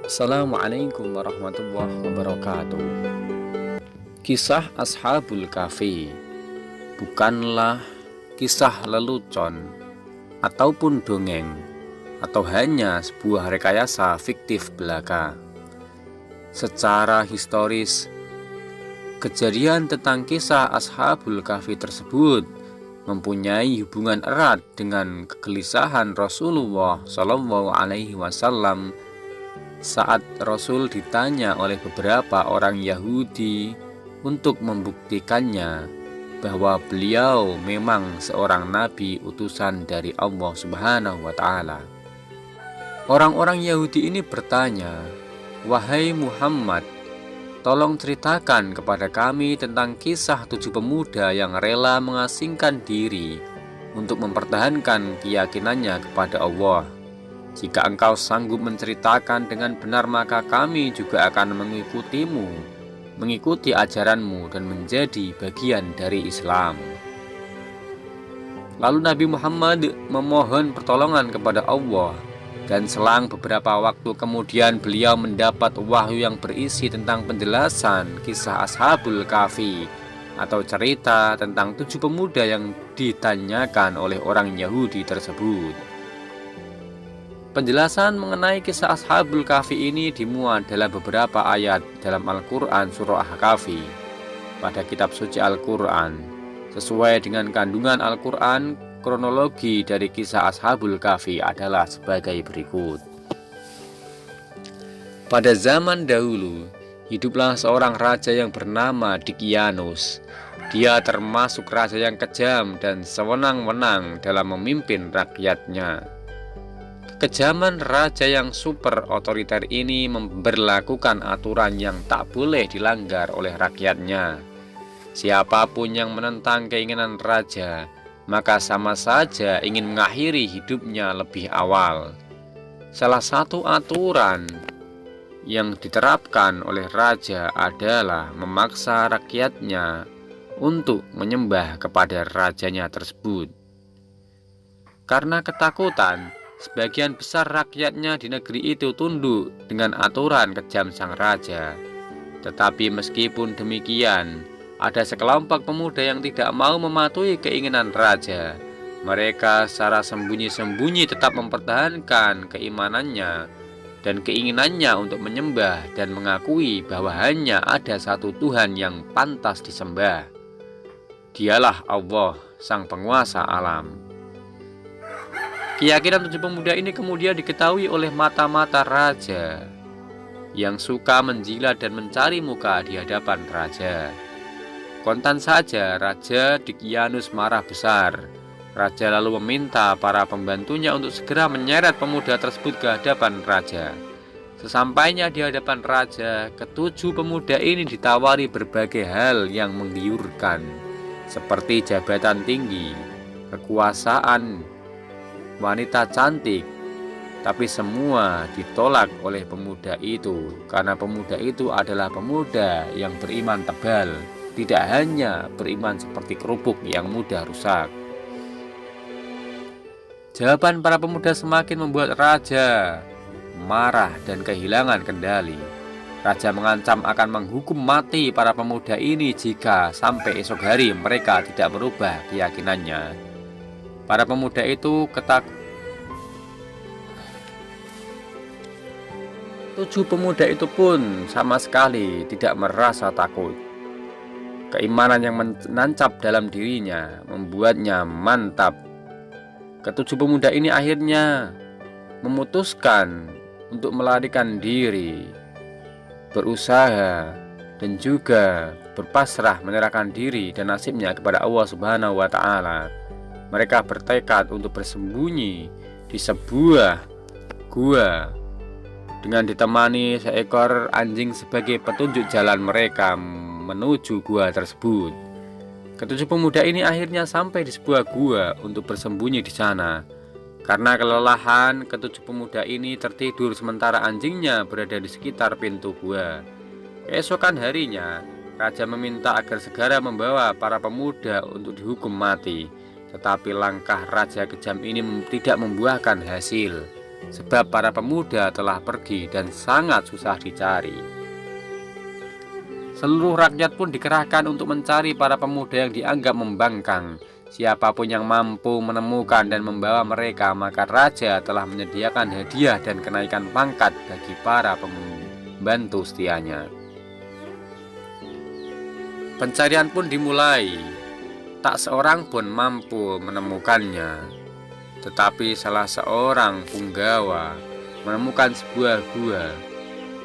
Assalamualaikum warahmatullahi wabarakatuh. Kisah Ashabul Kahfi bukanlah kisah lelucon ataupun dongeng, atau hanya sebuah rekayasa fiktif belaka. Secara historis, kejadian tentang kisah Ashabul Kahfi tersebut mempunyai hubungan erat dengan kegelisahan Rasulullah SAW saat Rasul ditanya oleh beberapa orang Yahudi untuk membuktikannya bahwa beliau memang seorang nabi utusan dari Allah Subhanahu wa Ta'ala. Orang-orang Yahudi ini bertanya, "Wahai Muhammad, tolong ceritakan kepada kami tentang kisah 7 pemuda yang rela mengasingkan diri untuk mempertahankan keyakinannya kepada Allah. Jika engkau sanggup menceritakan dengan benar, maka kami juga akan mengikutimu, mengikuti ajaranmu dan menjadi bagian dari Islam." Lalu Nabi Muhammad memohon pertolongan kepada Allah, dan selang beberapa waktu kemudian beliau mendapat wahyu yang berisi tentang penjelasan kisah Ashabul Kahfi, atau cerita tentang 7 pemuda yang ditanyakan oleh orang Yahudi tersebut. Penjelasan mengenai kisah Ashabul Kahfi ini dimuat dalam beberapa ayat dalam Al-Quran surah Al-Kahfi pada kitab suci Al-Quran. Sesuai dengan kandungan Al-Quran, kronologi dari kisah Ashabul Kahfi adalah sebagai berikut. Pada zaman dahulu, hiduplah seorang raja yang bernama Dikyanus. Dia termasuk raja yang kejam dan sewenang-wenang dalam memimpin rakyatnya. Kekejaman raja yang super otoriter ini memberlakukan aturan yang tak boleh dilanggar oleh rakyatnya. Siapapun yang menentang keinginan raja, maka sama saja ingin mengakhiri hidupnya lebih awal. Salah satu aturan yang diterapkan oleh raja adalah memaksa rakyatnya untuk menyembah kepada rajanya tersebut. Karena ketakutan, sebagian besar rakyatnya di negeri itu tunduk dengan aturan kejam sang raja. Tetapi meskipun demikian, ada sekelompok pemuda yang tidak mau mematuhi keinginan raja. Mereka secara sembunyi-sembunyi tetap mempertahankan keimanannya dan keinginannya untuk menyembah dan mengakui bahwa hanya ada satu Tuhan yang pantas disembah. Dialah Allah, sang penguasa alam. Keyakinan 7 pemuda ini kemudian diketahui oleh mata-mata raja yang suka menjilat dan mencari muka di hadapan raja. Kontan saja Raja Dikyanus marah besar. Raja lalu meminta para pembantunya untuk segera menyeret pemuda tersebut ke hadapan raja. Sesampainya di hadapan raja, ke-7 pemuda ini ditawari berbagai hal yang menggiurkan, seperti jabatan tinggi, kekuasaan, wanita cantik. Tapi semua ditolak oleh pemuda itu, karena pemuda itu adalah pemuda yang beriman tebal, tidak hanya beriman seperti kerupuk yang mudah rusak. Jawaban para pemuda semakin membuat raja marah dan kehilangan kendali. Raja mengancam akan menghukum mati para pemuda ini jika sampai esok hari mereka tidak berubah keyakinannya. Para pemuda itu ketakutan. 7 pemuda itu pun sama sekali tidak merasa takut. Keimanan yang menancap dalam dirinya membuatnya mantap. Ke-7 pemuda ini akhirnya memutuskan untuk melarikan diri, berusaha, dan juga berpasrah menyerahkan diri dan nasibnya kepada Allah Subhanahu wa Ta'ala. Mereka bertekad untuk bersembunyi di sebuah gua dengan ditemani seekor anjing sebagai petunjuk jalan mereka menuju gua tersebut. Ke-7 pemuda ini akhirnya sampai di sebuah gua untuk bersembunyi di sana. Karena kelelahan, ke-7 pemuda ini tertidur sementara anjingnya berada di sekitar pintu gua. Keesokan harinya, raja meminta agar segera membawa para pemuda untuk dihukum mati. Tetapi langkah raja kejam ini tidak membuahkan hasil. sebab para pemuda telah pergi dan sangat susah dicari. Seluruh rakyat pun dikerahkan untuk mencari para pemuda yang dianggap membangkang. Siapapun yang mampu menemukan dan membawa mereka, maka raja telah menyediakan hadiah dan kenaikan pangkat bagi para pembantu setianya. Pencarian pun dimulai. Tak seorang pun mampu menemukannya. Tetapi salah seorang punggawa menemukan sebuah gua.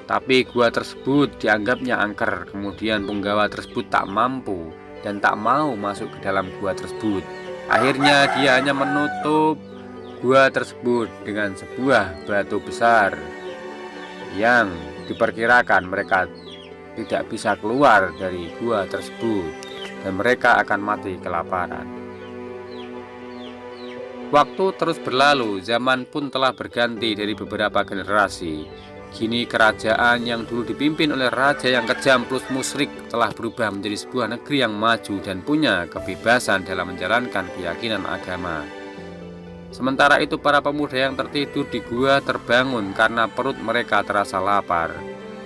Tapi gua tersebut dianggapnya angker. Kemudian punggawa tersebut tak mampu dan tak mau masuk ke dalam gua tersebut. Akhirnya dia hanya menutup gua tersebut dengan sebuah batu besar yang diperkirakan mereka tidak bisa keluar dari gua tersebut dan mereka akan mati kelaparan. Waktu terus berlalu, zaman pun telah berganti dari beberapa generasi. Kini kerajaan yang dulu dipimpin oleh raja yang kejam plus musyrik telah berubah menjadi sebuah negeri yang maju dan punya kebebasan dalam menjalankan keyakinan agama. Sementara itu para pemuda yang tertidur di gua terbangun karena perut mereka terasa lapar.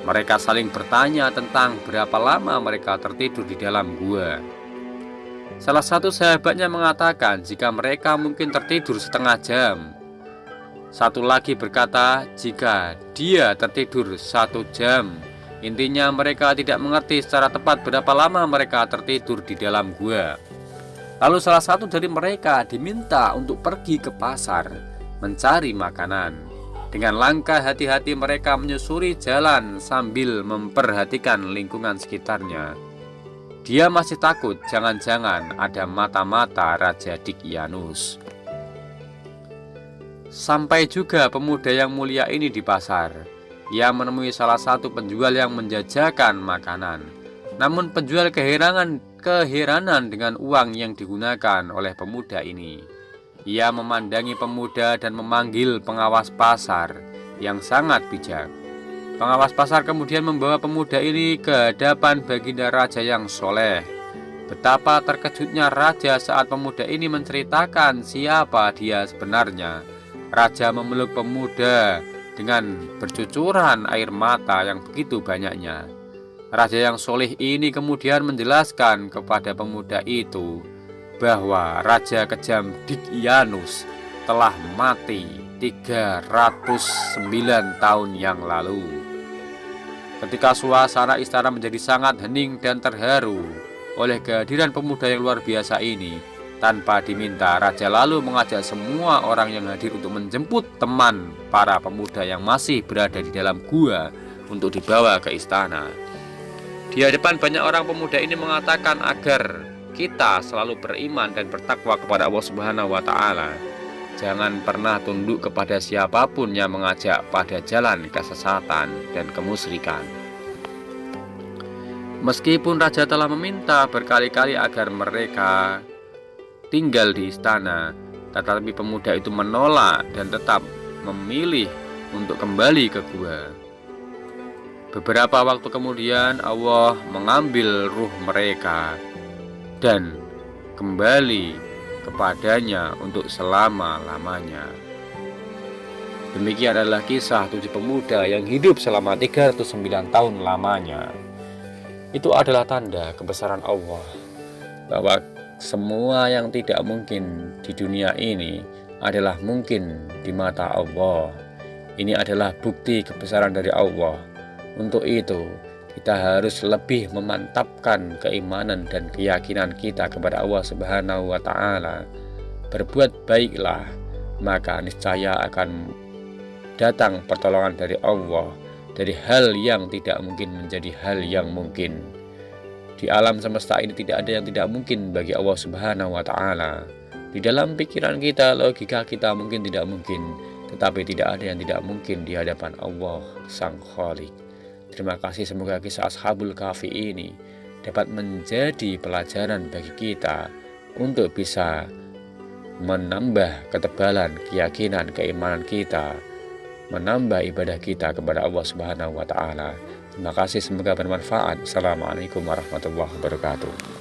Mereka saling bertanya tentang berapa lama mereka tertidur di dalam gua. Salah satu sahabatnya mengatakan jika mereka mungkin tertidur setengah jam. Satu lagi berkata jika dia tertidur 1 jam. Intinya mereka tidak mengerti secara tepat berapa lama mereka tertidur di dalam gua. Lalu salah satu dari mereka diminta untuk pergi ke pasar mencari makanan. Dengan langkah hati-hati mereka menyusuri jalan sambil memperhatikan lingkungan sekitarnya. Dia masih takut jangan-jangan ada mata-mata Raja Dicyanus. Sampai juga pemuda yang mulia ini di pasar. Ia menemui salah satu penjual yang menjajakan makanan. Namun penjual keheranan dengan uang yang digunakan oleh pemuda ini. Ia memandangi pemuda dan memanggil pengawas pasar yang sangat bijak. Pengawas pasar kemudian membawa pemuda ini ke hadapan baginda raja yang soleh. Betapa terkejutnya raja saat pemuda ini menceritakan siapa dia sebenarnya. Raja memeluk pemuda dengan bercucuran air mata yang begitu banyaknya. Raja yang soleh ini kemudian menjelaskan kepada pemuda itu bahwa Raja kejam Dicyanus telah mati 309 tahun yang lalu. Ketika suasana istana menjadi sangat hening dan terharu oleh kehadiran pemuda yang luar biasa ini, tanpa diminta, raja lalu mengajak semua orang yang hadir untuk menjemput teman para pemuda yang masih berada di dalam gua untuk dibawa ke istana. Di hadapan banyak orang, pemuda ini mengatakan agar kita selalu beriman dan bertakwa kepada Allah Subhanahu wa Ta'ala. Jangan pernah tunduk kepada siapapun yang mengajak pada jalan kesesatan dan kemusyrikan. Meskipun raja telah meminta berkali-kali agar mereka tinggal di istana, tetapi pemuda itu menolak dan tetap memilih untuk kembali ke gua. Beberapa waktu kemudian Allah mengambil ruh mereka dan kembali kepadanya untuk selama-lamanya. Demikian adalah kisah 7 pemuda yang hidup selama 309 tahun lamanya. Itu adalah tanda kebesaran Allah, bahwa semua yang tidak mungkin di dunia ini adalah mungkin di mata Allah. Ini adalah bukti kebesaran dari Allah. Untuk itu kita harus lebih memantapkan keimanan dan keyakinan kita kepada Allah Subhanahu wa Ta'ala. Berbuat baiklah, maka niscaya akan datang pertolongan dari Allah. Dari hal yang tidak mungkin menjadi hal yang mungkin. Di alam semesta ini tidak ada yang tidak mungkin bagi Allah Subhanahu wa Ta'ala. Di dalam pikiran kita, logika kita mungkin tidak mungkin, tetapi tidak ada yang tidak mungkin di hadapan Allah Sang Khalik. Terima kasih, semoga kisah Ashabul Kahfi ini dapat menjadi pelajaran bagi kita untuk bisa menambah ketebalan keyakinan, keimanan kita, menambah ibadah kita kepada Allah Subhanahu wa Ta'ala. Terima kasih, semoga bermanfaat. Assalamualaikum warahmatullahi wabarakatuh.